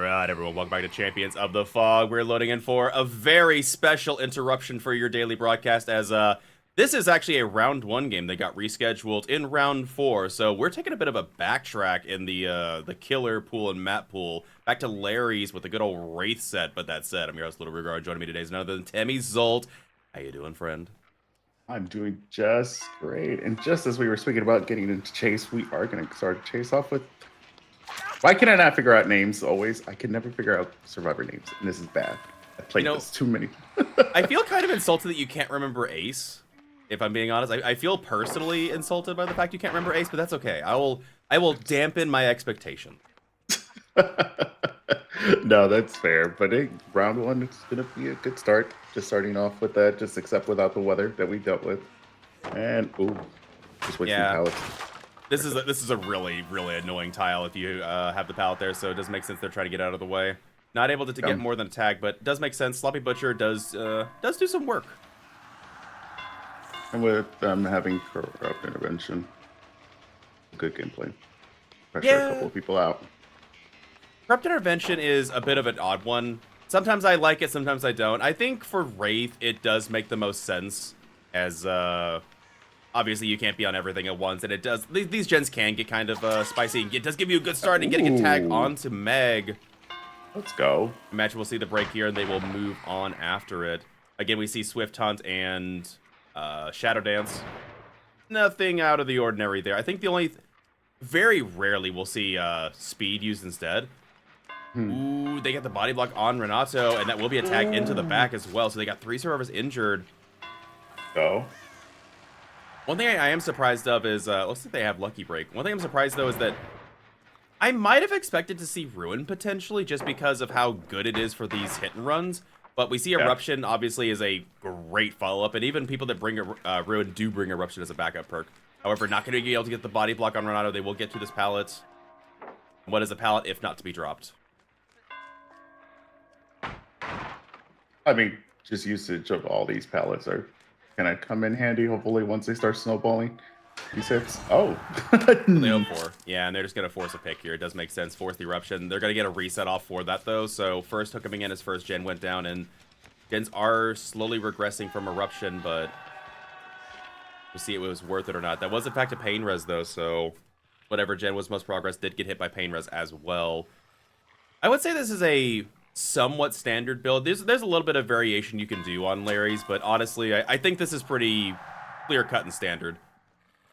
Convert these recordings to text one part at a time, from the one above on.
Alright, everyone, welcome back to Champions of the Fog. We're loading in for a very special interruption for your daily broadcast as this is actually a round 1 game that got rescheduled in round 4. So we're taking a bit of a backtrack in the killer pool and map pool back to Larry's with the good old Wraith set. But that said, I'm your host, Little Regard. Joining me today is none other than Timmy Zolt. How you doing, friend? I'm doing just great. And just as we were speaking about getting into chase, we are going to start chase off with... Why can I not figure out names always? I can never figure out survivor names, and this is bad. I played this too many. I feel kind of insulted that you can't remember Ace, if I'm being honest. I feel personally insulted by the fact you can't remember Ace, but that's okay. I will dampen my expectation. No, that's fair. But round 1, it's going to be a good start. Just starting off with that, just except without the weather that we dealt with. And, ooh, just wasting pallets. This is a really, really annoying tile if you have the pallet there, so it does make sense they're trying to get out of the way. Not able to get more than a tag, but it does make sense. Sloppy Butcher does do some work. And with them having corrupt intervention, good gameplay. Pressure a couple of people out. Corrupt intervention is a bit of an odd one. Sometimes I like it, sometimes I don't. I think for Wraith, it does make the most sense as obviously, you can't be on everything at once, and it does. These gens can get kind of spicy. It does give you a good start and getting a tag onto Meg. Let's go. Imagine we'll see the break here, and they will move on after it. Again, we see Swift Hunt and Shadow Dance. Nothing out of the ordinary there. I think the only... very rarely we'll see Speed used instead. Ooh, they get the body block on Renato, and that will be a tag into the back as well. So they got 3 survivors injured. Go. One thing I am surprised of is, looks like they have Lucky Break. One thing I'm surprised, though, is that I might have expected to see Ruin, potentially, just because of how good it is for these hit and runs. But we see Eruption, obviously, is a great follow-up, and even people that bring Ruin do bring Eruption as a backup perk. However, not going to be able to get the body block on Renato. They will get to this pallet. What is a pallet, if not to be dropped? I mean, just usage of all these pallets are gonna come in handy, hopefully, once they start snowballing. D6. Oh. They hope for. Yeah, and they're just going to force a pick here. It does make sense. Fourth Eruption. They're going to get a reset off for that, though. So first hook coming in as first gen went down, and gens are slowly regressing from Eruption, but we'll see if it was worth it or not. That was, in fact, a Pain Res, though, so whatever gen was most progress did get hit by Pain Res as well. I would say this is a somewhat standard build. There's a little bit of variation you can do on Larry's, but honestly, I think this is pretty clear-cut and standard.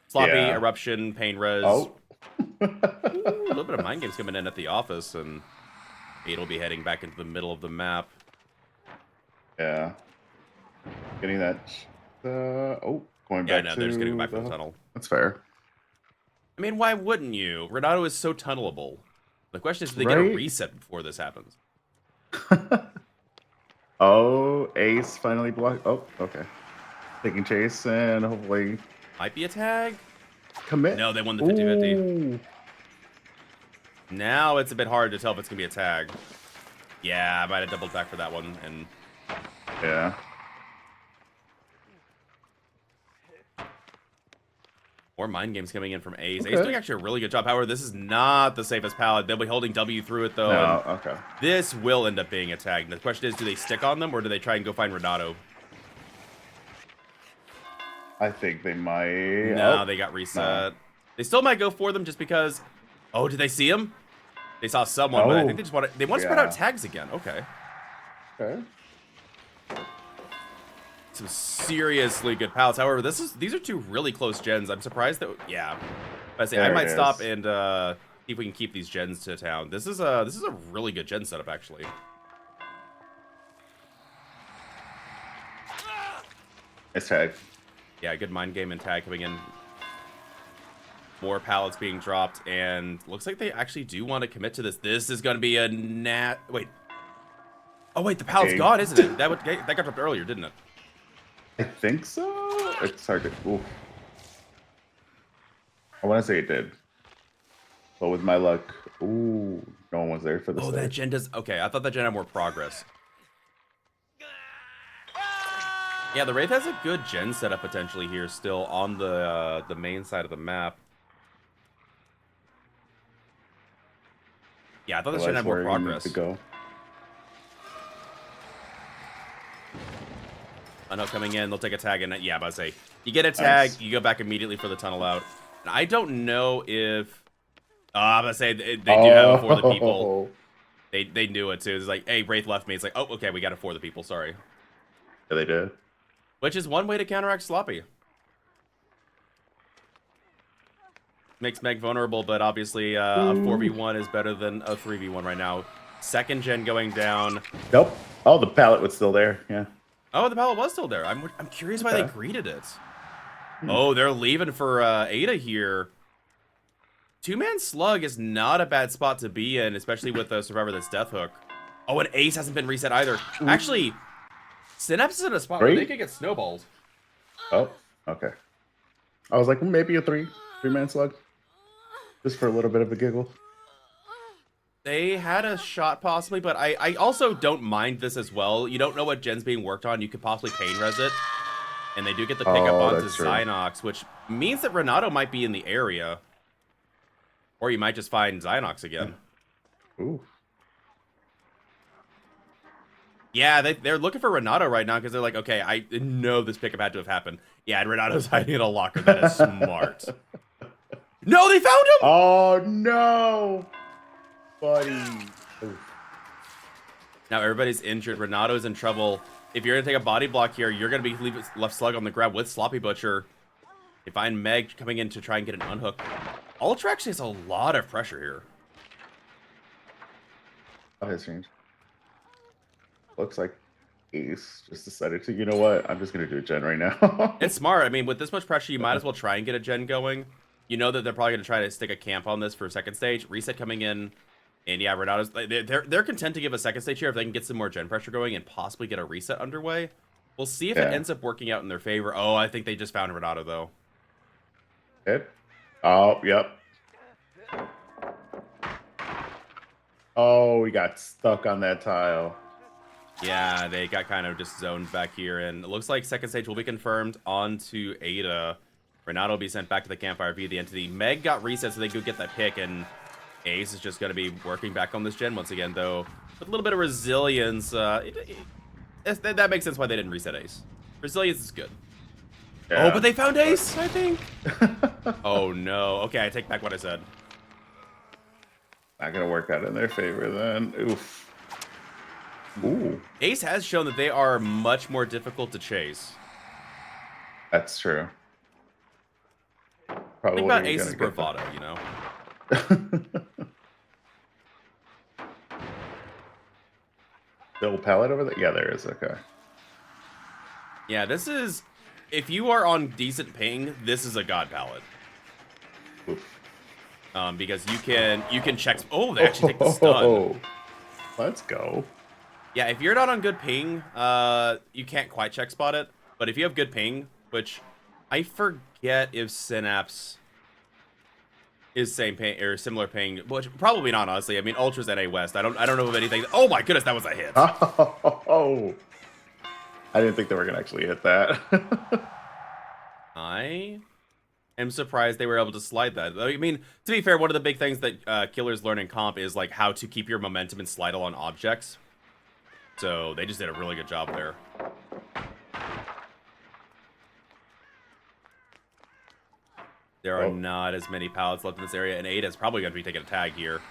Sloppy, Eruption, Pain Res. Oh. Ooh, a little bit of mind games coming in at the office, and it'll be heading back into the middle of the map. Yeah. Getting that... going back yeah, no, they're just getting back to the tunnel. That's fair. I mean, why wouldn't you? Renato is so tunnelable. The question is, do they get a reset before this happens? Oh, Ace finally blocked. Oh, okay. Taking chase, and hopefully... Might be a tag? Commit. No, they won the 50-50. Now it's a bit hard to tell if it's going to be a tag. Yeah, I might have doubled back for that one. And yeah. more mind games coming in from Ace. Okay. Ace doing actually a really good job. However, this is not the safest pallet. They'll be holding W through it, though. No, okay. This will end up being a tag. The question is, do they stick on them, or do they try and go find Renato? I think they might... No, they got reset. No. They still might go for them just because... Oh, did they see him? They saw someone, but I think they just want to... They want to spread out tags again. Okay. Okay. Some seriously good pallets. However, these are 2 really close gens. I'm surprised that... Yeah. I say I might stop and see if we can keep these gens to town. This is a really good gen setup, actually. Nice tag. Yeah, good mind game and tag coming in. More pallets being dropped, and looks like they actually do want to commit to this. This is going to be a Wait. Oh, wait, the pallet's gone, isn't it? That got dropped earlier, didn't it? I think so. It's hard to... Ooh. I want to say it did. But with my luck... Ooh, no one was there for this. Oh, that gen does... Okay, I thought that gen had more progress. Yeah, the Wraith has a good gen setup potentially here still on the main side of the map. Yeah, I thought this should Realize have more where you need progress. to go. I know coming in, they'll take a tag, and yeah, about to say, you get a tag, Nice. you go back immediately for the tunnel out. And I don't know if, I'm gonna say they do have it for the people. Oh. They knew it too. It's like, hey, Wraith left me. It's like, oh, okay, we got it for the people. Sorry. Yeah, they did. Which is one way to counteract Sloppy. Makes Meg vulnerable, but obviously a 4v1 is better than a 3v1 right now. Second gen going down. Nope. Oh, the pallet was still there. Yeah. Oh, the pallet was still there. I'm curious why they Okay. greeted it. Oh, they're leaving for Ada here. Two-man slug is not a bad spot to be in, especially with a survivor that's death hook. Oh, and Ace hasn't been reset either. Actually, Synapse is in a spot where they could get snowballed. Oh, okay. I was like, maybe a three-man slug. Just for a little bit of a giggle. They had a shot possibly, but I also don't mind this as well. You don't know what gen's being worked on. You could possibly pain res it. And they do get the pickup onto Zynox, which means that Renato might be in the area. Or you might just find Zynox again. Ooh. Yeah, they're looking for Renato right now because they're like, okay, I know this pickup had to have happened. Yeah, and Renato's hiding in a locker. That is smart. No, they found him! Oh, no! Buddy. Ooh. Now everybody's injured. Renato's in trouble. If you're going to take a body block here, you're going to be left slug on the ground with Sloppy Butcher. They find Meg coming in to try and get an unhook. Ultra actually has a lot of pressure here. Oh, his range. Looks like Ace just decided to, you know what? I'm just going to do a gen right now. It's smart. I mean, with this much pressure, you might as well try and get a gen going. You know that they're probably going to try to stick a camp on this for second stage. Reset coming in. And yeah, Renato's, they're content to give a second stage here if they can get some more gen pressure going and possibly get a reset underway. We'll see if it ends up working out in their favor. Oh, I think they just found Renato, though. Hit. Oh, yep. Oh, we got stuck on that tile. Yeah, they got kind of just zoned back here. And it looks like second stage will be confirmed onto Ada. Renato will be sent back to the campfire via the entity. Meg got reset so they could get that pick, and Ace is just going to be working back on this gen once again, though. With a little bit of resilience, that makes sense why they didn't reset Ace. Resilience is good. Yeah. Oh, but they found Ace, I think. Oh, no. Okay, I take back what I said. Not going to work out in their favor then. Oof. Ooh. Ace has shown that they are much more difficult to chase. That's true. Probably think about Ace's bravado, you know? Little pallet over there? Yeah, there is. Okay. Yeah, this is... If you are on decent ping, this is a god pallet. Because you can check... Oh, they actually take the stun. Let's go. Yeah, if you're not on good ping, you can't quite check spot it. But if you have good ping, which I forget if Synapse is same ping or similar ping, which probably not, honestly. I mean, Ultra's NA West. I don't know of anything. Oh my goodness, that was a hit. Oh, I didn't think they were gonna actually hit that. I am surprised they were able to slide that. I mean, to be fair, one of the big things that killers learn in comp is like how to keep your momentum and slide on objects. So they just did a really good job there. There are not as many pallets left in this area, and Ada's probably going to be taking a tag here.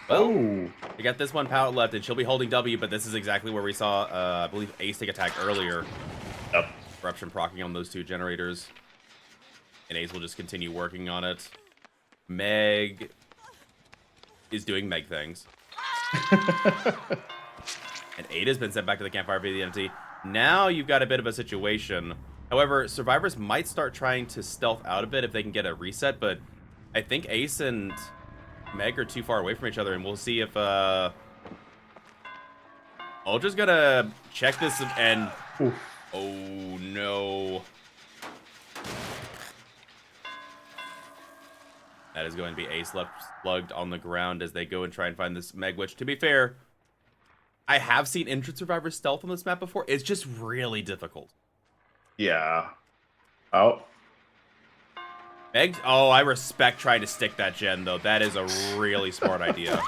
Well, we got this one pallet left, and she'll be holding W, but this is exactly where we saw, I believe, Ace take a tag earlier. Yep. Corruption proccing on those two generators. And Ace will just continue working on it. Meg is doing Meg things. And Ada's been sent back to the campfire via the entity. Now you've got a bit of a situation. However, survivors might start trying to stealth out a bit if they can get a reset, but I think Ace and Meg are too far away from each other, and we'll see if Ultra's gonna check this and Oof. Oh no. That is going to be Ace left slugged on the ground as they go and try and find this Meg, which, to be fair, I have seen entrance survivors stealth on this map before. It's just really difficult. Yeah. Oh. Meg, oh, I respect trying to stick that gen, though. That is a really smart idea.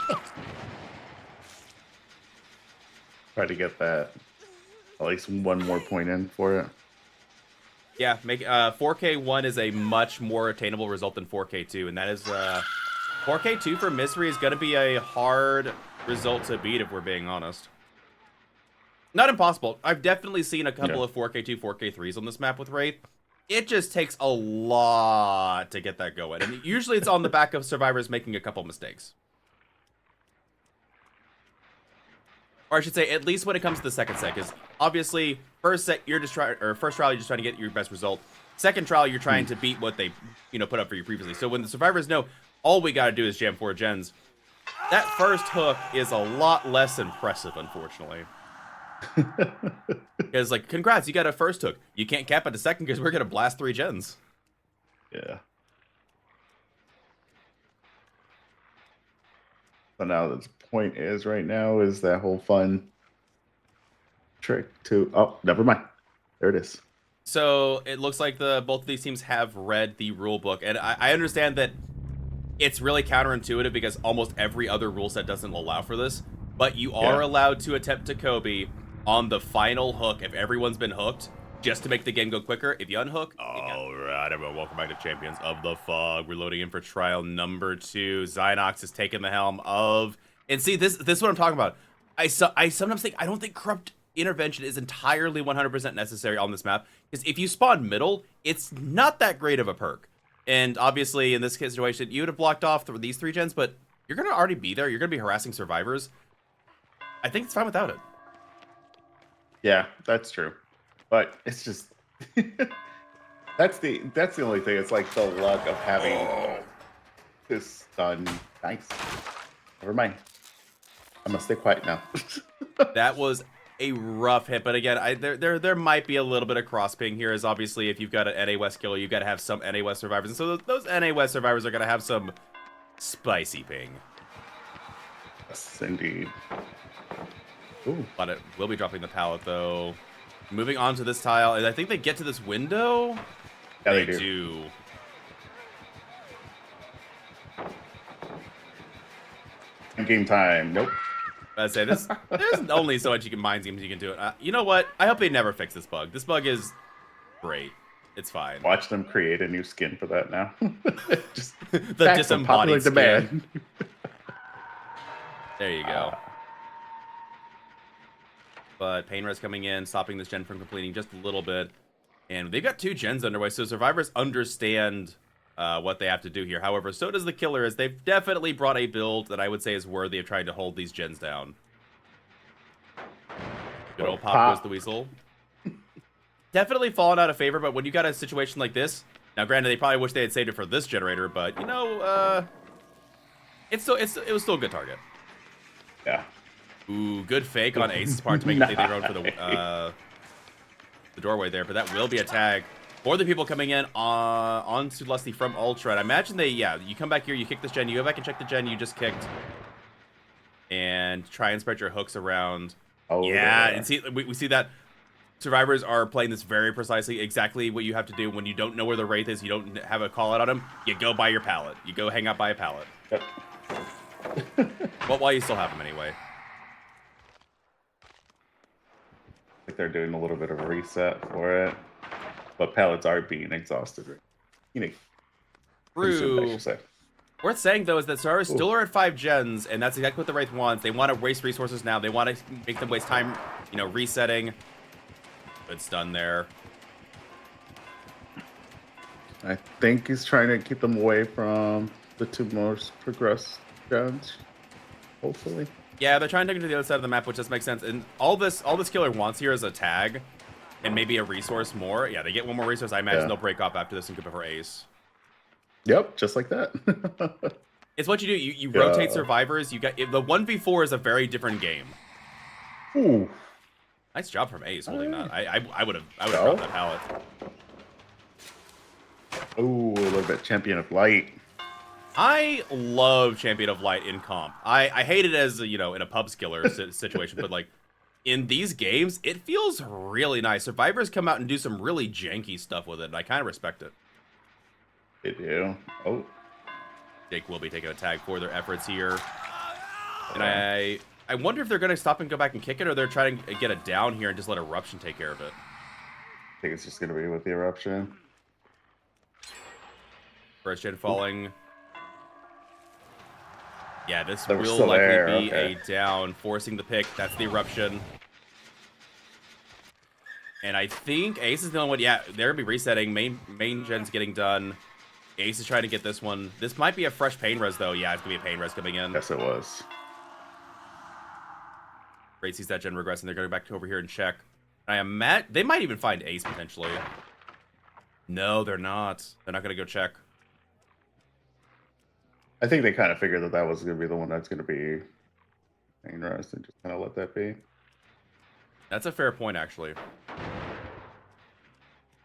Try to get that at least one more point in for it. Yeah, 4K1 is a much more attainable result than 4K2, and that is 4K2 for Mystery is going to be a hard result to beat if we're being honest. Not impossible. I've definitely seen a couple of 4K2, 4K3s on this map with Wraith. It just takes a lot to get that going, and usually it's on the back of survivors making a couple mistakes. Or I should say, at least when it comes to the second set, because obviously, first trial you're just trying to get your best result. Second trial, you're trying to beat what they, put up for you previously. So when the survivors know all we got to do is jam 4 gens, that first hook is a lot less impressive, unfortunately. Because like, congrats, you got a first hook. You can't cap it a second because we're gonna blast 3 gens. Yeah. So now the point is right now is that whole fun trick to never mind. There it is. So it looks like both of these teams have read the rule book, and I understand that it's really counterintuitive because almost every other rule set doesn't allow for this, but you are allowed to attempt to Kobe on the final hook if everyone's been hooked, just to make the game go quicker. If you unhook, alright, everyone, welcome back to Champions of the Fog. We're loading in for trial number 2. Zynox is taking the helm of, and see, this is what I'm talking about. I sometimes think, I don't think corrupt intervention is entirely 100% necessary on this map, because if you spawn middle, it's not that great of a perk. And obviously, in this situation, you would have blocked off these 3 gens, but you're going to already be there. You're going to be harassing survivors. I think it's fine without it. Yeah, that's true. But it's just that's the only thing. It's like the luck of having this done. Nice. Never mind. I'm gonna stay quiet now. That was a rough hit, but again, there might be a little bit of cross ping here, as obviously if you've got an NA West killer, you've got to have some NA West survivors, and so those NA West survivors are gonna have some spicy ping. Yes, indeed. Ooh. But it will be dropping the pallet though. Moving on to this tile, and I think they get to this window. Yeah, they do. Game time. Nope. I'd say there's only so much mind games you can do it. You know what? I hope they never fix this bug. This bug is great. It's fine. Watch them create a new skin for that now. Just the disembodied skin. Demand. There you go. But Pain Res coming in, stopping this gen from completing just a little bit. And they've got 2 gens underway, so survivors understand what they have to do here. However, so does the killer, as they've definitely brought a build that I would say is worthy of trying to hold these gens down. Good old Pop goes the Weasel. Definitely fallen out of favor, but when you got a situation like this, now granted they probably wish they had saved it for this generator, but you know, it was still a good target. Yeah. Ooh, good fake on Ace's part to make it think they rode for the doorway there, but that will be a tag for the people coming in onto Lusty from Ultra. And I imagine you come back here, you kick this gen, you go back and check the gen you just kicked, and try and spread your hooks around. Oh, yeah, and see we see that survivors are playing this very precisely, exactly what you have to do when you don't know where the Wraith is, you don't have a call out on him, you go by your pallet. You go hang out by a pallet. Yep. Well, while you still have them anyway. Like they're doing a little bit of a reset for it, but pallets are being exhausted. True. Worth saying though is that survivors still are at 5 gens, and that's exactly what the Wraith wants. They want to waste resources now. They want to make them waste time, resetting. Good stun there. I think he's trying to keep them away from the 2 most progressed gens. Hopefully. Yeah, they're trying to take it to the other side of the map, which does make sense. And all this killer wants here is a tag and maybe a resource more. Yeah, they get 1 more resource. I imagine they'll break off after this and go for Ace. Yep, just like that. It's what you do. You rotate survivors. You got the 1v4 is a very different game. Ooh. Nice job from Ace holding that. I would have dropped that pallet. Ooh, a little bit Champion of Light. I love Champion of Light in comp. I hate it as, in a pub skiller situation, but like in these games, it feels really nice. Survivors come out and do some really janky stuff with it, and I kind of respect it. They do. Oh. Jake will be taking a tag for their efforts here. And I wonder if they're going to stop and go back and kick it, or they're trying to get it down here and just let Eruption take care of it. I think it's just going to be with the Eruption. First gen falling. Yeah, this They were will still likely there, be okay. a down, forcing the pick. That's the Eruption. And I think Ace is the only one. Yeah, they're going to be resetting. Main gen's getting done. Ace is trying to get this one. This might be a fresh pain res, though. Yeah, it's going to be a pain res coming in. Yes, it was. Wraith sees that gen regressing. They're going back over here and check. I am mad. They might even find Ace, potentially. No, they're not. They're not going to go check. I think they kind of figured that that was going to be the one that's going to be main rest and just kind of let that be. That's a fair point, actually.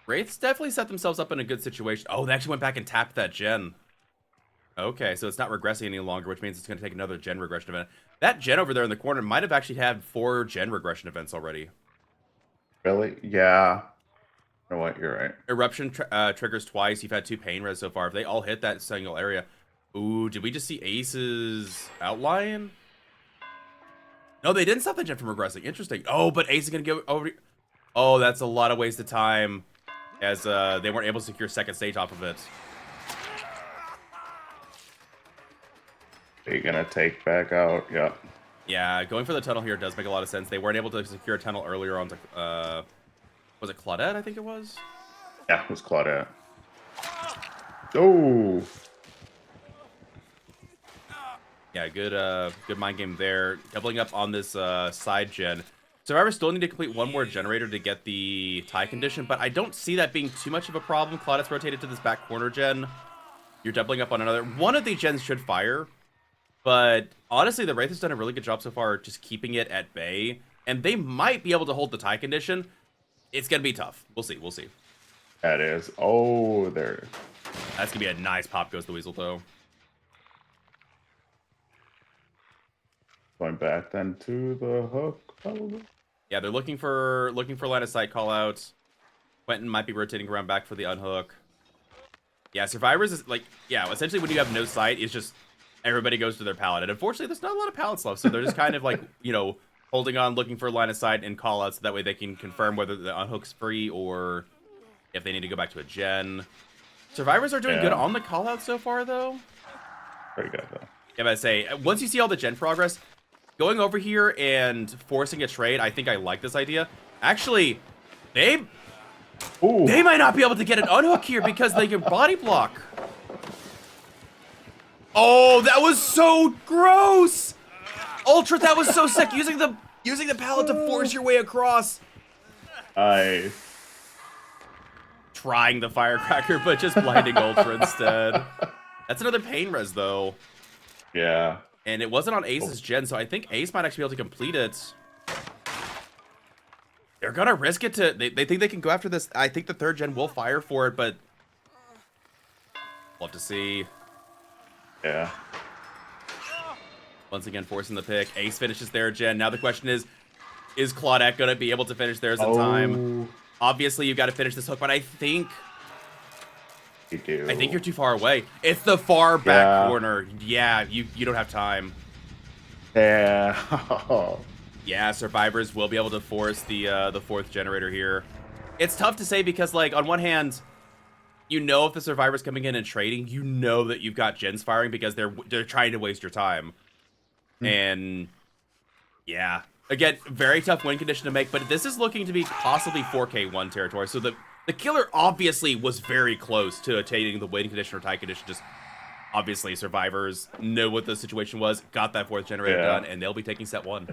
Wraiths definitely set themselves up in a good situation. Oh, they actually went back and tapped that gen. Okay, so it's not regressing any longer, which means it's going to take another gen regression event. That gen over there in the corner might have actually had 4 gen regression events already. Really? Yeah. You know what? You're right. Eruption triggers twice. You've had 2 pain res so far. If they all hit that single area... Ooh, did we just see Ace's outline? No, they didn't stop the gen from regressing. Interesting. Oh, but Ace is going to go over... Oh, that's a lot of wasted time, as they weren't able to secure second stage off of it. They're going to take back out. Yeah. Yeah, going for the tunnel here does make a lot of sense. They weren't able to secure a tunnel earlier on to... was it Claudette, I think it was? Yeah, it was Claudette. Oh! Yeah, good mind game there. Doubling up on this side gen. Survivors still need to complete one more generator to get the tie condition, but I don't see that being too much of a problem. Claudette's rotated to this back corner gen. You're doubling up on another. One of these gens should fire, but honestly, the Wraith has done a really good job so far just keeping it at bay, and they might be able to hold the tie condition. It's going to be tough. We'll see. We'll see. That is. Oh, there. That's going to be a nice pop goes the Weasel, though. Going back then to the hook, probably. Yeah, they're looking for line of sight callouts. Quentin might be rotating around back for the unhook. Yeah, Survivors is like, yeah, essentially when you have no sight, it's just everybody goes to their pallet. And unfortunately, there's not a lot of pallets left, so they're just kind of like, you know, holding on, looking for line of sight and callouts, so that way they can confirm whether the unhook's free or if they need to go back to a gen. Survivors are doing good on the callouts so far, though. Pretty good, though. Yeah, but I say, once you see all the gen progress, going over here and forcing a trade, I think I like this idea. Actually, they might not be able to get an unhook here because they can body block. Oh, that was so gross! Ultra, that was so sick. Using the pallet to force your way across. Trying the firecracker, but just blinding Ultra instead. That's another pain res, though. Yeah. And it wasn't on Ace's gen, so I think Ace might actually be able to complete it. They're gonna risk it to... They think they can go after this. I think the 3rd gen will fire for it, but... Love to see. Yeah. Once again, forcing the pick. Ace finishes their gen. Now the question is Claudette gonna be able to finish theirs in time? Obviously, you've got to finish this hook, but I think... You do. I think you're too far away. It's the far back corner. Yeah, you don't have time. Yeah. Yeah, Survivors will be able to force the 4th generator here. It's tough to say because, like, on one hand, you know if the Survivor's coming in and trading, you know that you've got gens firing because they're trying to waste your time. And, yeah. Again, very tough win condition to make, but this is looking to be possibly 4K1 territory. So the killer obviously was very close to attaining the win condition or tie condition. Just obviously Survivors know what the situation was, got that 4th generator done, and they'll be taking set 1.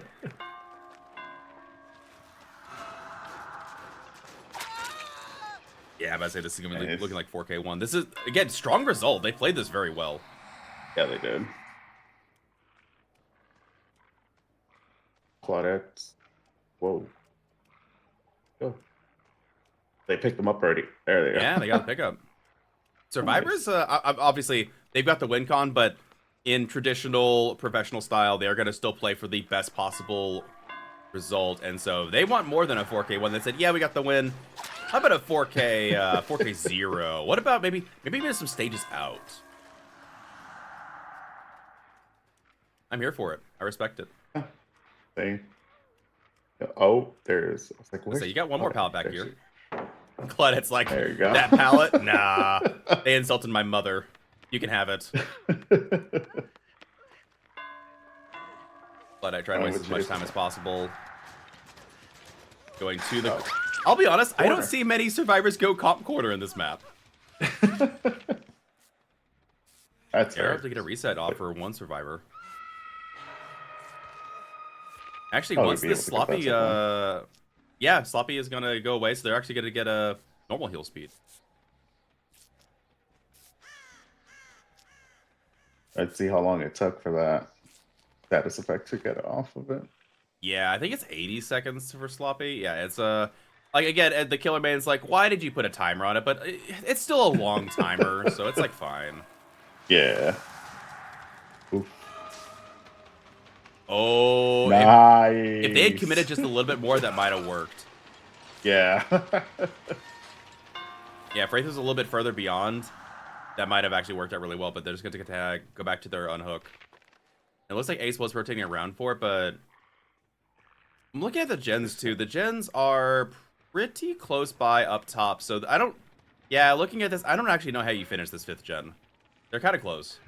Yeah, I'm about to say this is going to be looking like 4K1. This is, again, strong result. They played this very well. Yeah, they did. Claudette. Whoa. Oh. They picked them up already. There they go. Yeah, they got the pickup. Survivors, obviously, they've got the win con, but in traditional professional style, they're going to still play for the best possible result. And so they want more than a 4K1. They said, yeah, we got the win. How about a 4K 0? What about maybe some stages out? I'm here for it. I respect it. thing. Oh, there's. I was like, So where's? you got one more Oh, pallet back there here. she- Glad it's like, there you go. that pallet? Nah. They insulted my mother. You can have it. Glad I try and waste as much time as possible. Going to the... Oh. I'll be honest, I don't Corner. see many survivors go comp corner in this map. That's Yeah, I fair. have to get a reset off for one survivor. Actually, Oh, once we'd be able this to get that sloppy, second one. yeah, sloppy is gonna go away, so they're actually gonna get a normal heal speed. Let's see how long it took for that status effect to get off of it. Yeah, I think it's 80 seconds for sloppy. Yeah, it's like again, the killer man's like, why did you put a timer on it? But it's still a long timer, so it's like fine. Yeah. Oof. Oh, Nice. if they had committed just a little bit more, that might have worked. Yeah. Yeah, if Wraith was a little bit further beyond, that might have actually worked out really well, but they're just going to go back to their unhook. It looks like Ace was rotating around for it, but I'm looking at the gens too. The gens are pretty close by up top, so I don't... Yeah, looking at this, I don't actually know how you finish this 5th gen. They're kind of close.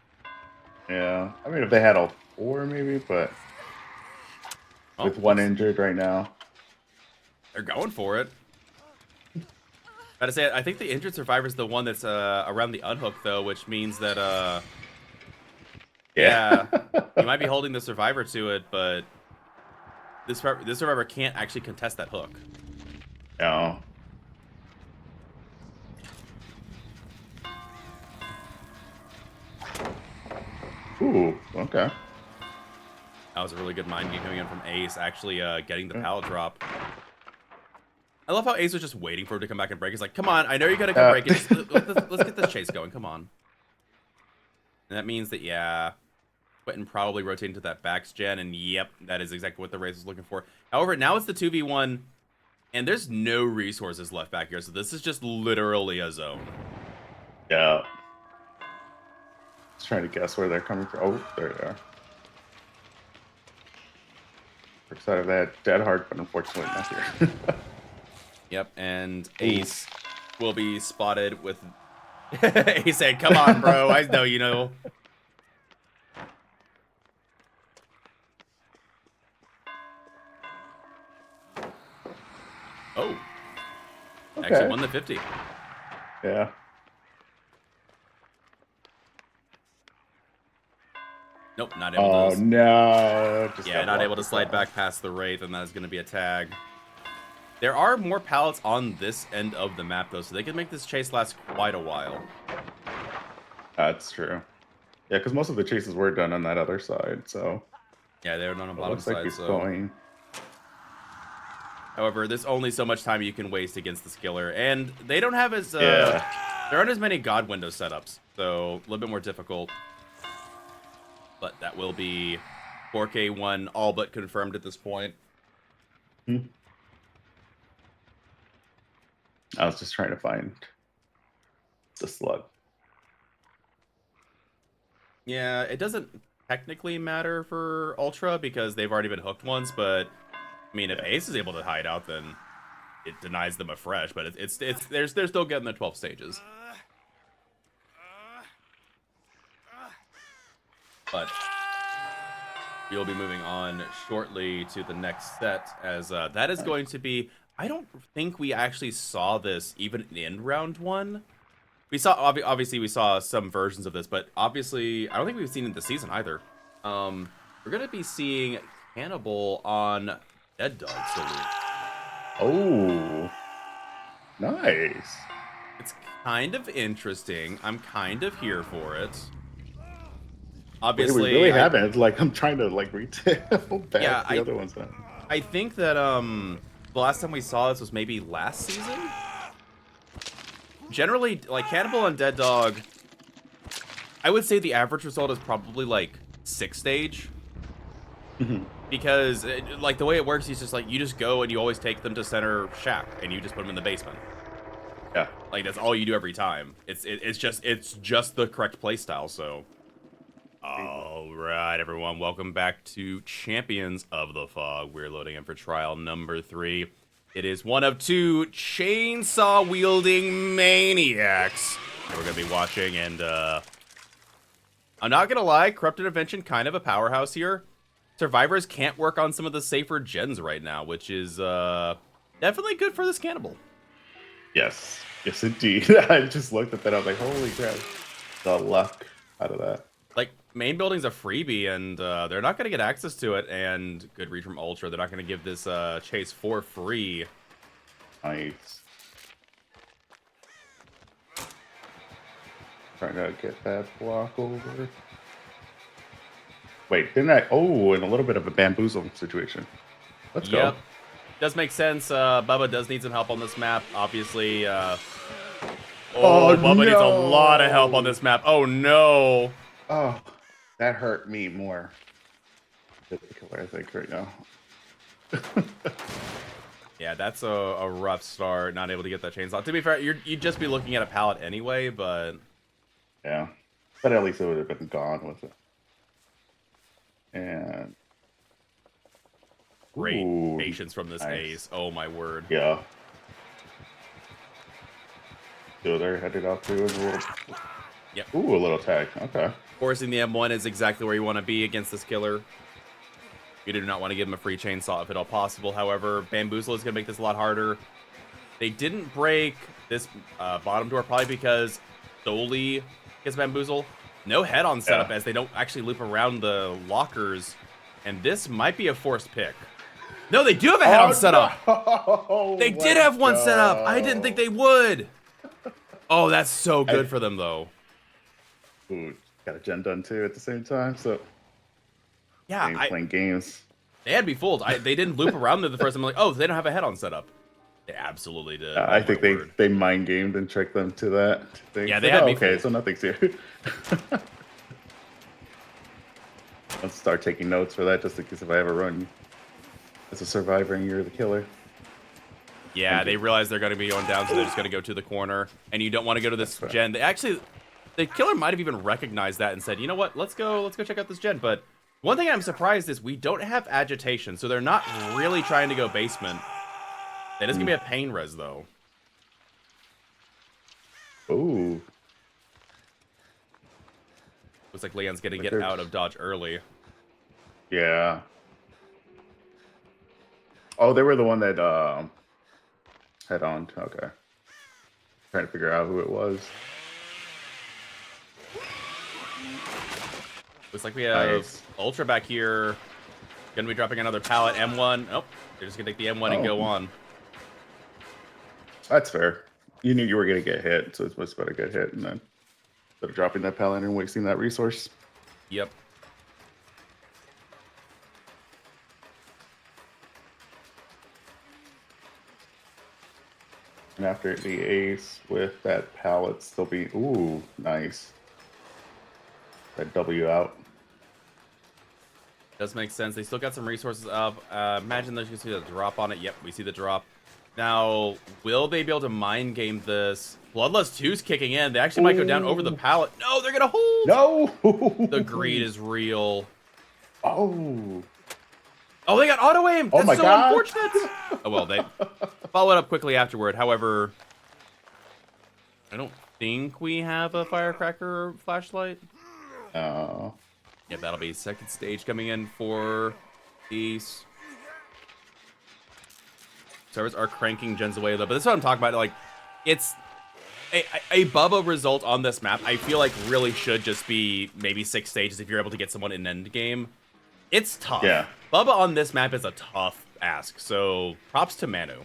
Yeah. I mean, if they had all 4, maybe, but Oh, with one whoops. injured right now. They're going for it. Gotta say, I think the injured survivor is the one that's around the unhook, though, which means that, yeah, you might be holding the survivor to it, but this survivor can't actually contest that hook. No. Ooh, okay. That was a really good mind game coming in from Ace, actually getting the pallet drop. I love how Ace was just waiting for him to come back and break. He's like, come on, I know you're going to come break it. Let's get this chase going. Come on. And that means that, yeah, Quentin probably rotating to that backs gen. And yep, that is exactly what the Wraith was looking for. However, now it's the 2v1. And there's no resources left back here. So this is just literally a zone. Yeah. Just trying to guess where they're coming from. Oh, there they are. We're excited of that dead hard, but unfortunately not here. Yep, and Ace will be spotted with... He said, come on, bro. I know you know. Oh. Okay. Actually won the 50. Yeah. Nope, not able Oh, to... no. Just Yeah, got not able blocked to slide back past the Wraith, and that is going to be a tag. There are more pallets on this end of the map, though, so they can make this chase last quite a while. That's true. Yeah, because most of the chases were done on that other side, so... Yeah, they're not on the It bottom looks like side, he's so... going... However, there's only so much time you can waste against this killer, and they don't have as... Yeah. There aren't as many God window setups, so a little bit more difficult. But that will be 4K1 all but confirmed at this point. Hmm. I was just trying to find the slug. Yeah, it doesn't technically matter for Ultra because they've already been hooked once, but I mean, if Ace is able to hide out, then it denies them afresh. But they're still getting the 12 stages. But we'll be moving on shortly to the next set, as that is going to be... I don't think we actually saw this even in round 1. We saw, obviously, we saw some versions of this, but obviously, I don't think we've seen it this season either. We're going to be seeing Cannibal on Dead Dog Salute. Oh, nice. It's kind of interesting. I'm kind of here for it. Obviously, we really haven't. Like, I'm trying to like retail back yeah, the other ones now. I think that the last time we saw this was maybe last season. Generally, like Cannibal and Dead Dog, I would say the average result is probably like 6 stage. Because like the way it works is just like you just go and you always take them to center shack and you just put them in the basement. Yeah, like that's all you do every time. It's just the correct play style. So All right, everyone. Welcome back to Champions of the Fog. We're loading in for trial number 3. It is one of 2 chainsaw-wielding maniacs that we're going to be watching, and I'm not going to lie, Corrupt Intervention kind of a powerhouse here. Survivors can't work on some of the safer gens right now, which is definitely good for this Cannibal. Yes. Yes, indeed. I just looked at that. I was like, holy crap. The luck out of that. Like, main building's a freebie, and they're not going to get access to it, and good read from Ultra. They're not going to give this chase for free. Nice. Trying to get that block over. Wait, didn't I? Oh, and a little bit of a bamboozle situation. Let's go. Does make sense. Bubba does need some help on this map. Obviously, Bubba needs a lot of help on this map. Oh, no. Oh, that hurt me more. The killer, I think, right now. Yeah, that's a rough start. Not able to get that chainsaw. To be fair, you'd just be looking at a pallet anyway, but... Yeah. But at least it would have been gone with it. And... Great Ooh, patience from this nice. ace. Oh, my word. Yeah. So they're headed out to a little... Yep. Ooh, a little tag. Okay. Forcing the M1 is exactly where you want to be against this killer. You do not want to give him a free chainsaw if at all possible. However, Bamboozle is going to make this a lot harder. They didn't break this bottom door probably because solely gets Bamboozle. No head-on setup as they don't actually loop around the lockers. And this might be a forced pick. No, they do have a head-on setup. No. They did have one set up. I didn't think they would. Oh, that's so good for them, though. Ooh, got a gen done, too, at the same time, so... Yeah, playing games. They had me fooled. They didn't loop around there the first time. I'm like, oh, they don't have a head-on setup. They absolutely did. I think they mind gamed and tricked them to that. Yeah, they had me okay, fooled. so nothing's here. Let's start taking notes for that, just in case if I ever run as a survivor and you're the killer. Yeah, they realize they're going to be going down, so they're just going to go to the corner. And you don't want to go to this gen. They actually, the killer might have even recognized that and said, you know what, let's go check out this gen. But one thing I'm surprised is we don't have agitation, so they're not really trying to go basement. That is going to be a pain res, though. Ooh. Looks like Leon's going to get out of dodge early. Yeah. Oh, they were the one that head on. Okay. Trying to figure out who it was. Looks like we have Ultra back here. Gonna be dropping another pallet. M1. Oh, they're just gonna take the M1 and go on. That's fair. You knew you were gonna get hit, so it's much better to get hit and then instead of dropping that pallet and wasting that resource. Yep. And after the ace with that pallet still be ooh, nice. That W out. Does make sense. They still got some resources up. Imagine there's going to see the drop on it. Yep, we see the drop. Now, will they be able to mind game this? Bloodlust 2's kicking in. They actually might go down over the pallet. No, they're going to hold. No. The greed is real. Oh. Oh, they got auto aim. That's my so God. unfortunate. Oh, well, they followed up quickly afterward. However, I don't think we have a firecracker flashlight. Oh. Yeah, that'll be second stage coming in for these. Servers are cranking gens away, though. But this is what I'm talking about. Like, it's a Bubba result on this map. I feel like really should just be maybe 6 stages if you're able to get someone in end game. It's tough. Yeah. Bubba on this map is a tough ask. So props to Manu.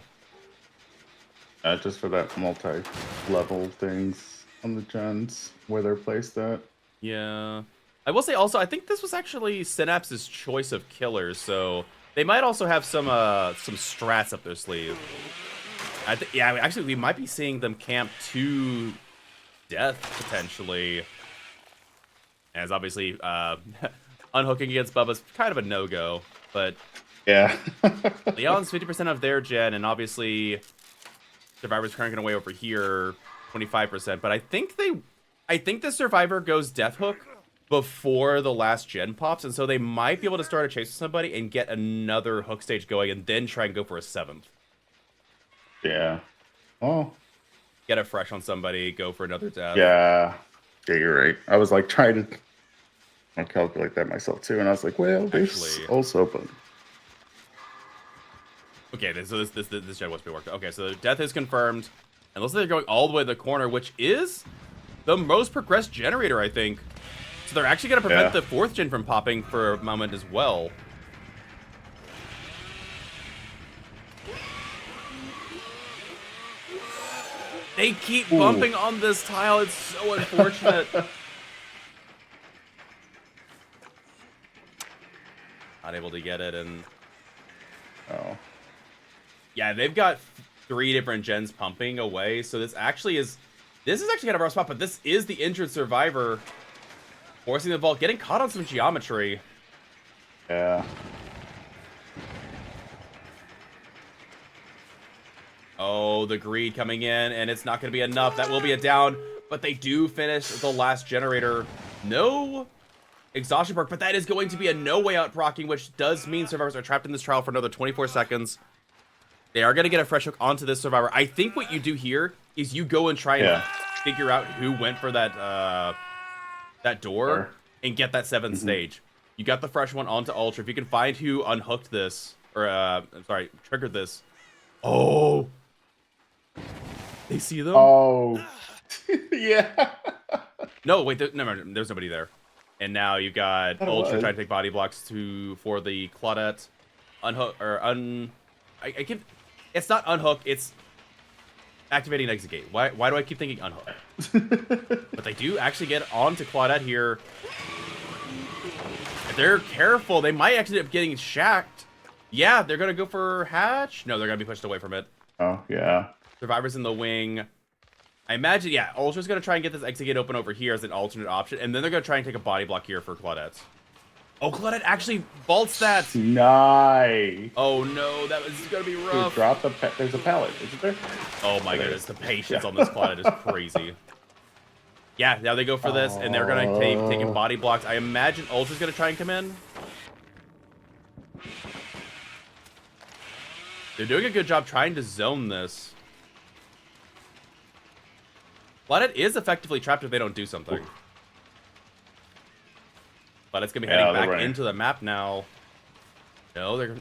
Just for that multi-level things on the gens where they're placed at. Yeah. I will say also, I think this was actually Synapse's choice of killers, so they might also have some strats up their sleeve. Yeah, actually, we might be seeing them camp to death, potentially. As obviously, unhooking against Bubba's kind of a no-go, but... Yeah. Leon's 50% of their gen, and obviously, Survivor's cranking away over here, 25%, but I think the Survivor goes Death Hook, before the last gen pops, and so they might be able to start a chase with somebody and get another hook stage going, and then try and go for a 7th. Yeah. Oh. Get it fresh on somebody, go for another death. Yeah. Yeah, you're right. I was like trying to calculate that myself too, and I was like, well, this Actually, also, but okay, so this gen must be worked. Okay, so death is confirmed. And looks like they're going all the way to the corner, which is the most progressed generator, I think. So they're actually going to prevent the 4th gen from popping for a moment as well. They keep bumping on this tile. It's so unfortunate. Not able to get it, and oh. Yeah, they've got 3 different gens pumping away, so this is actually kind of a rough spot, but this is the injured survivor forcing the vault, getting caught on some geometry. Yeah. Oh, the greed coming in, and it's not going to be enough. That will be a down, but they do finish the last generator. No exhaustion perk, but that is going to be a no way out proccing, which does mean survivors are trapped in this trial for another 24 seconds. They are going to get a fresh hook onto this survivor. I think what you do here is you go and try and figure out who went for that that door and get that 7th stage. You got the fresh one onto Ultra. If you can find who unhooked this, or sorry, triggered this. Oh, they see them. Oh, yeah. No, wait, never. There's nobody there. And now you've got Ultra trying to take body blocks for the Claudette unhook or I keep. It's not unhook. It's activating exit gate. Why do I keep thinking unhook? But they do actually get onto Claudette here. If they're careful, they might actually end up getting shacked. Yeah, they're gonna go for hatch. No, they're gonna be pushed away from it. Oh yeah. Survivors in the wing. I imagine, yeah, Ultra's gonna try and get this exit gate open over here as an alternate option, and then they're gonna try and take a body block here for Claudette. Oh, Claudette actually vaults that. Nice. Oh no, that was gonna be rough. Dude, drop there's a pallet, isn't there? Oh my goodness, the patience on this Claudette is crazy. Yeah, now they go for this, and they're gonna taking body blocks. I imagine Ultra's gonna try and come in. They're doing a good job trying to zone this. Claudette is effectively trapped if they don't do something. But it's gonna be heading back into the map now. No, they're.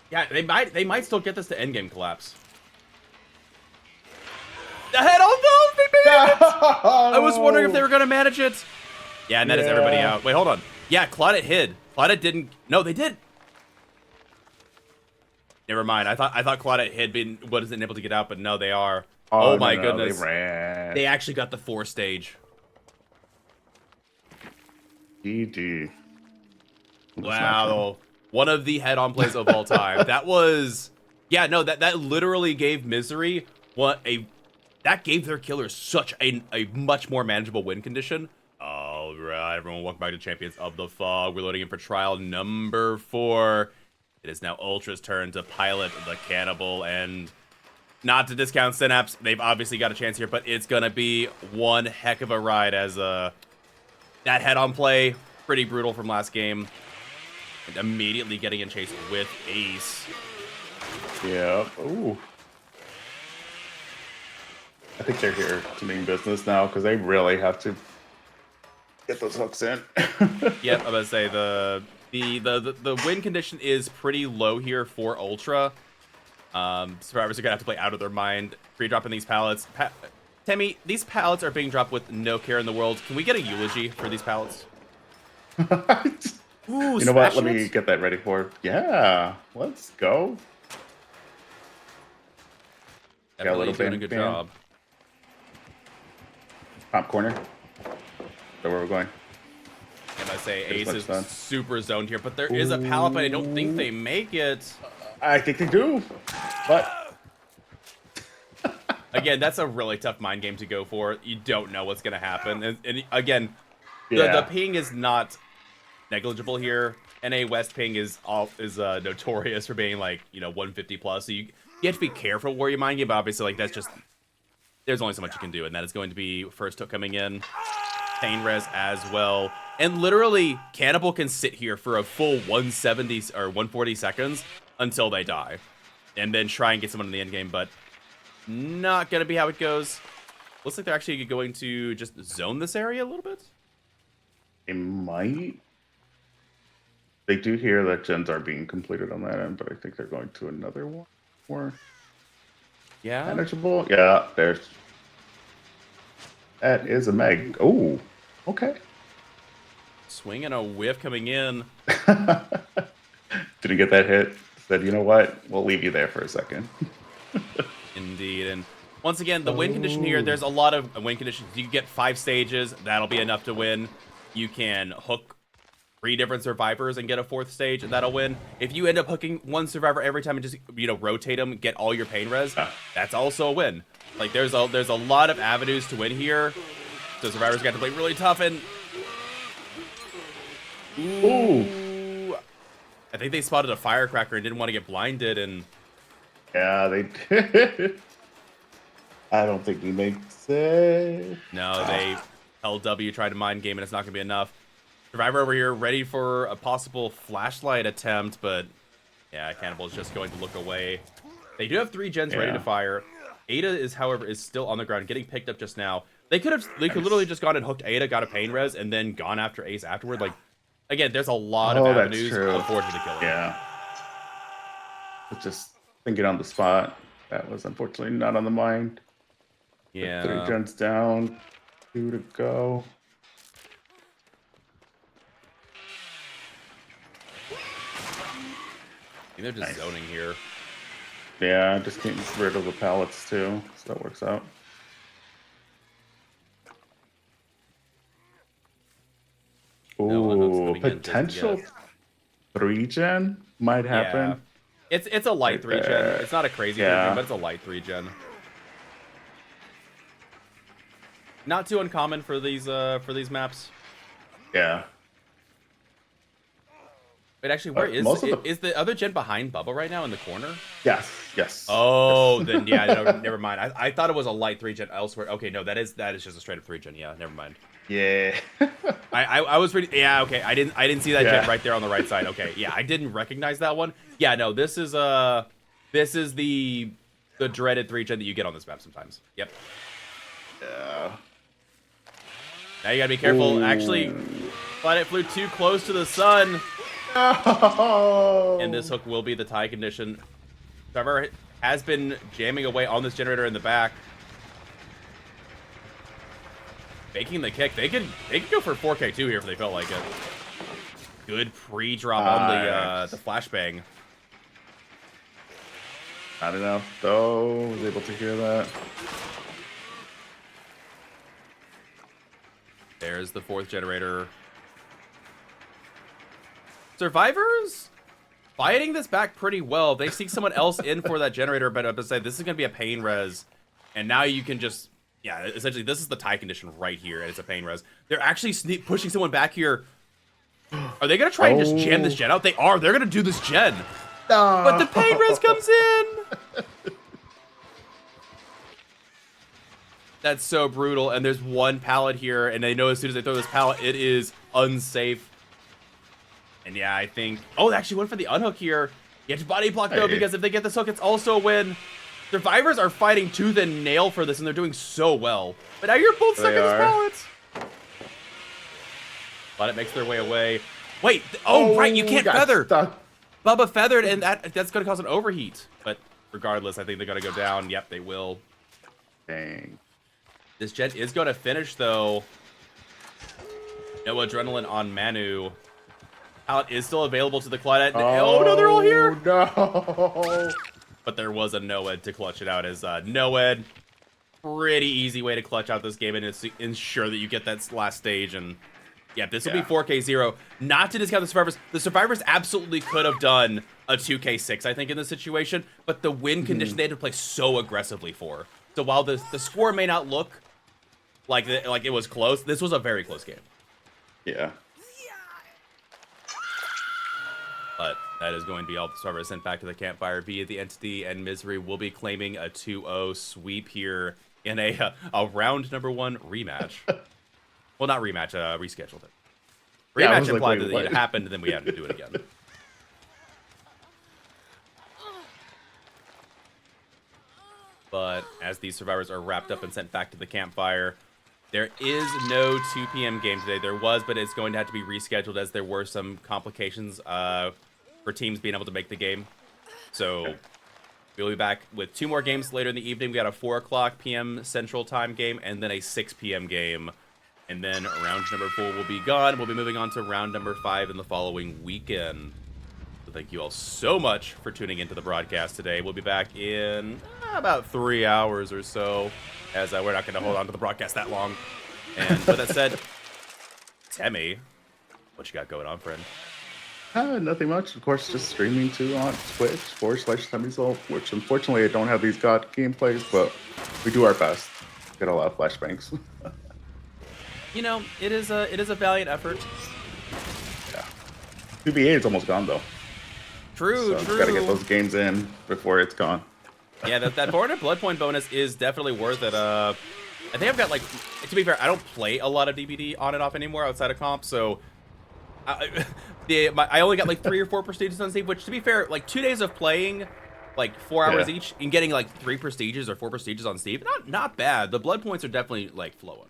Yeah, they might still get this to endgame collapse. The head on those, they made it! I was wondering if they were gonna manage it. Yeah, and that is everybody out. Wait, hold on. Yeah, Claudette hid. Claudette didn't. No, they did. Never mind. I thought Claudette wasn't able to get out, but no, they are. Oh my goodness. They ran. They actually got the 4th stage. GG. Wow. One of the head-on plays of all time. That was... Yeah, no, that literally gave Misery that gave their killers such a much more manageable win condition. All right, everyone, welcome back to Champions of the Fog. We're loading in for trial number 4. It is now Ultra's turn to pilot the Cannibal, and not to discount Synapse, they've obviously got a chance here, but it's gonna be one heck of a ride as that head-on play, pretty brutal from last game, and immediately getting in chase with Ace. Yeah. Ooh. I think they're here to mean business now because they really have to get those hooks in. Yeah, I'm gonna say the win condition is pretty low here for Ultra. Survivors are gonna have to play out of their mind. Free dropping these pallets. Temmie, these pallets are being dropped with no care in the world. Can we get a eulogy for these pallets? Ooh, you know what? Let me get that ready for. Yeah, let's go. Got a little doing a good job. Top corner. So where we're going. And I say Ace is super zoned here, but there is a pallet, but I don't think they make it. I think they do, but again, that's a really tough mind game to go for. You don't know what's gonna happen, and again, the ping is not negligible here. NA West ping is notorious for being like 150 plus. So you have to be careful where you mind game, but obviously like that's just there's only so much you can do, and that is going to be first hook coming in, pain res as well. And literally, Cannibal can sit here for a full 170 or 140 seconds until they die. And then try and get someone in the end game, but not going to be how it goes. Looks like they're actually going to just zone this area a little bit. They might. They do hear that gens are being completed on that end, but I think they're going to another one more manageable. Yeah, there's. That is a Meg. Oh, okay. Swing and a whiff coming in. Didn't get that hit. Said, you know what? We'll leave you there for a second. Indeed. And once again, the win condition here, there's a lot of win conditions. You can get 5 stages. That'll be enough to win. You can hook 3 different survivors and get a 4th stage, and that'll win. If you end up hooking 1 survivor every time and just, rotate them, get all your pain res, that's also a win. Like, there's a lot of avenues to win here. So survivors got to play really tough, and... Ooh. I think they spotted a firecracker and didn't want to get blinded, and... Yeah, they did. I don't think he makes it. No, they held W, tried to mind game, and it's not going to be enough. Survivor over here ready for a possible flashlight attempt, but yeah, Cannibal is just going to look away. They do have 3 gens ready to fire. Ada is, however, is still on the ground, getting picked up just now. They could literally just gone and hooked Ada, got a pain res, and then gone after Ace afterward. Like, again, there's a lot of avenues to forge the kill. Yeah. But just thinking on the spot, that was unfortunately not on the mind. Yeah. 3 gens down, 2 to go. I think they're just zoning here. Yeah, just getting rid of the pallets too, so that works out. Ooh, potential 3-gen might happen. Yeah. It's a light 3-gen. It's not a crazy 3-gen, but it's a light 3-gen. Not too uncommon for these maps. Yeah. Wait, actually, where is the other gen behind Bubba right now in the corner? Yes, yes. Oh, then yeah, no, never mind. I thought it was a light 3-gen elsewhere. Okay, no, that is just a straight up 3-gen. Yeah, never mind. Yeah. I was pretty. Yeah, okay. I didn't see that gen right there on the right side. Okay, yeah, I didn't recognize that one. Yeah, no, this is the dreaded 3-gen that you get on this map sometimes. Yep. Yeah. Now you gotta be careful. Ooh. Actually, Planet flew too close to the sun. No. And this hook will be the tie condition. Trevor has been jamming away on this generator in the back. Making the kick. They could go for 4K2 here if they felt like it. Good pre-drop on the flashbang. Not enough, though. Was able to hear that. There's the 4th generator. Survivors fighting this back pretty well. They see someone else in for that generator, but I say this is going to be a pain res. And now you can just, yeah, essentially this is the tie condition right here, and it's a pain res. They're actually pushing someone back here. Are they going to try and just jam this gen out? They are. They're going to do this gen. No. But the pain res comes in. That's so brutal. And there's one pallet here, and they know as soon as they throw this pallet, it is unsafe. And yeah, I think... Oh, they actually went for the unhook here. You have to body block, though, because if they get this hook, it's also a win. Survivors are fighting tooth and nail for this, and they're doing so well. But now you're both stuck in this pallet. But it makes their way away. Wait. Oh, right. You can't feather. Stuck. Bubba feathered, and that's going to cause an overheat. But regardless, I think they're going to go down. Yep, they will. Dang. This gen is going to finish, though. No adrenaline on Manu. Pallet is still available to the Claudette. Oh, no, they're all here. No. But there was a Noed to clutch it out as Noed. Pretty easy way to clutch out this game and ensure that you get that last stage. And yeah, this will be 4K0. Not to discount the Survivors. The Survivors absolutely could have done a 2K6, I think, in this situation. But the win condition they had to play so aggressively for. So while the score may not look like it was close, this was a very close game. Yeah. But that is going to be all the survivors sent back to the campfire via the entity, and Misery will be claiming a 2-0 sweep here in a round number 1 rematch. Well, not rematch, rescheduled it. Yeah, I Rematch was like, implied wait, that what? it happened, and then we had to do it again. But as these survivors are wrapped up and sent back to the campfire, there is no 2 p.m. game today. There was, but it's going to have to be rescheduled as there were some complications for teams being able to make the game. So we'll be back with 2 more games later in the evening. We got a 4 o'clock p.m. Central Time game and then a 6 p.m. game. And then round number 4 will be gone. We'll be moving on to round number 5 in the following weekend. So thank you all so much for tuning into the broadcast today. We'll be back in about 3 hours or so, as we're not going to hold on to the broadcast that long. And with that said, Temmie, what you got going on, friend? Nothing much. Of course, just streaming too on Twitch/TemmieSoul, which unfortunately I don't have these God gameplays, but we do our best. Get a lot of flashbangs. You know, it is a valiant effort. Yeah. 2BA is almost gone though. True, So true. gotta get those games in before it's gone. Yeah, that 400 blood point bonus is definitely worth it. I think I've got, like, to be fair, I don't play a lot of DBD on and off anymore outside of comp, so I only got like 3 or 4 prestiges on Steve, which, to be fair, like 2 days of playing, like 4 hours each, and getting like 3 prestiges or 4 prestiges on Steve, not bad. The blood points are definitely like flowing.